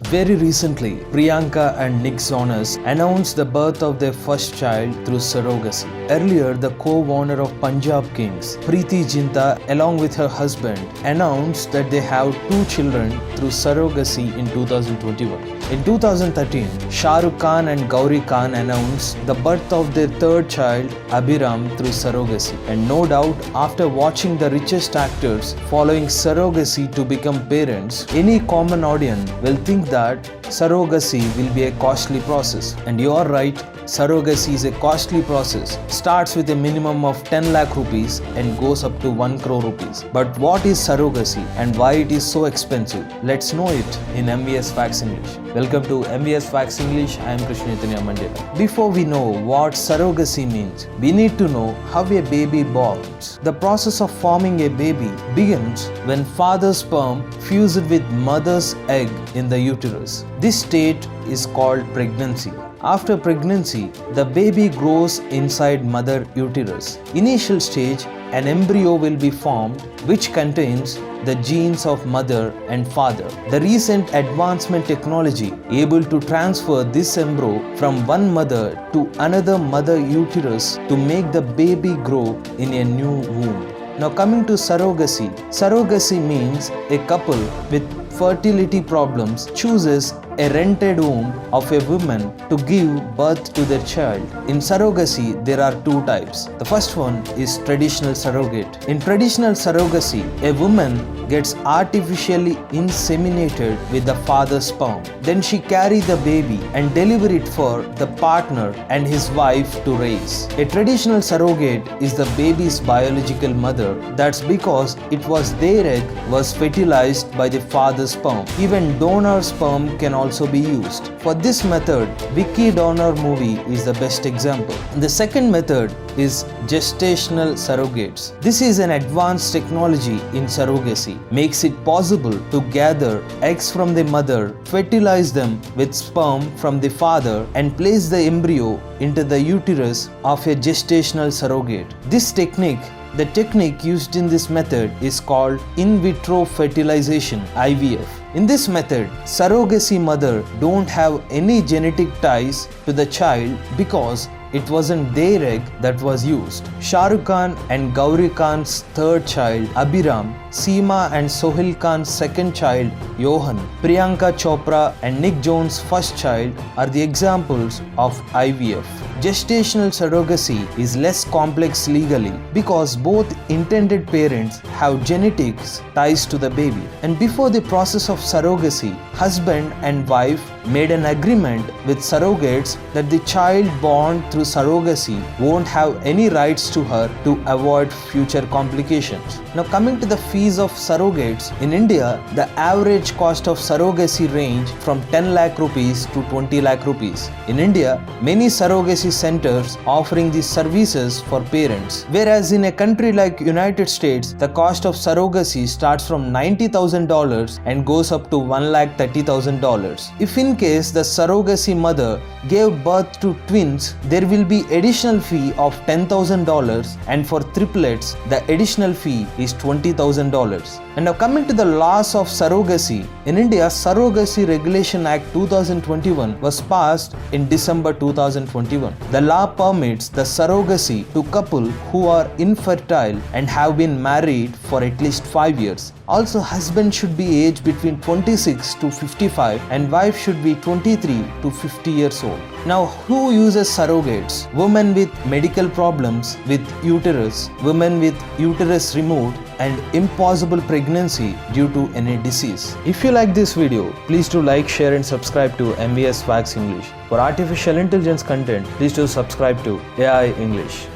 Very recently, Priyanka and Nick Jonas announced the birth of their first child through surrogacy. Earlier, the co-owner of Punjab Kings, Preethi Zinta, along with her husband, announced that they have 2 children through surrogacy in 2021. In 2013, Shahrukh Khan and Gauri Khan announced the birth of their 3rd child, Abhiram, through surrogacy. And no doubt, after watching the richest actors following surrogacy to become parents, any common audience will think that surrogacy will be a costly process. And you are right, surrogacy is a costly process. Starts with a minimum of 10 lakh rupees and goes up to 1 crore rupees. But what is surrogacy and why it is so expensive? Let's know it in MVS Facts English. Welcome to MVS Facts English. I am Preethi Zinta. Before we know what surrogacy means, we need to know how a baby borns. The process of forming a baby begins when father's sperm fuses with mother's egg in the uterus. This state is called pregnancy. After pregnancy, the baby grows inside mother uterus. Initial stage, an embryo will be formed which contains the genes of mother and father. The recent advancement technology able to transfer this embryo from one mother to another mother uterus to make the baby grow in a new womb. Now coming to surrogacy. Surrogacy means a couple with fertility problems chooses a rented womb of a woman to give birth to their child. In surrogacy, there are 2 types. The first one is traditional surrogate. In traditional surrogacy, a woman gets artificially inseminated with the father's sperm. Then she carries the baby and deliver it for the partner and his wife to raise. A traditional surrogate is the baby's biological mother. That's because it was their egg was fertilized by the father's sperm. Even donor sperm can also be used. For this method, Vicky Donor movie is the best example. The second method is gestational surrogates. This is an advanced technology in surrogacy. Makes it possible to gather eggs from the mother, fertilize them with sperm from the father and place the embryo into the uterus of a gestational surrogate. The technique used in this method is called in vitro fertilization, IVF. In this method, surrogacy mother don't have any genetic ties to the child because it wasn't their egg that was used. Shahrukh Khan and Gauri Khan's 3rd child, Abhiram, Seema and Sohail Khan's 2nd child, Johan, Priyanka Chopra and Nick Jones' 1st child are the examples of IVF. Gestational surrogacy is less complex legally because both intended parents have genetics ties to the baby. And before the process of surrogacy, husband and wife made an agreement with surrogates that the child born through surrogacy won't have any rights to her to avoid future complications. Now coming to the fees of surrogates, in India, the average cost of surrogacy range from 10 lakh rupees to 20 lakh rupees. In India, many surrogacy centers offering these services for parents. Whereas in a country like United States, the cost of surrogacy starts from $90,000 and goes up to $1,30,000. If in case the surrogacy mother gave birth to twins, there will be additional fee of $10,000 and for triplets, the additional fee is $20,000. And now coming to the laws of surrogacy, in India, Surrogacy Regulation Act 2021 was passed in December 2021. The law permits the surrogacy to couples who are infertile and have been married for at least 5 years. Also, husband should be aged between 26 to 55 and wife should be 23 to 50 years old. Now, who uses surrogates? Women with medical problems with uterus, women with uterus removed, and impossible pregnancy due to any disease. If you like this video, please do like, share and subscribe to MVS Facts English. For artificial intelligence content, please do subscribe to AI English.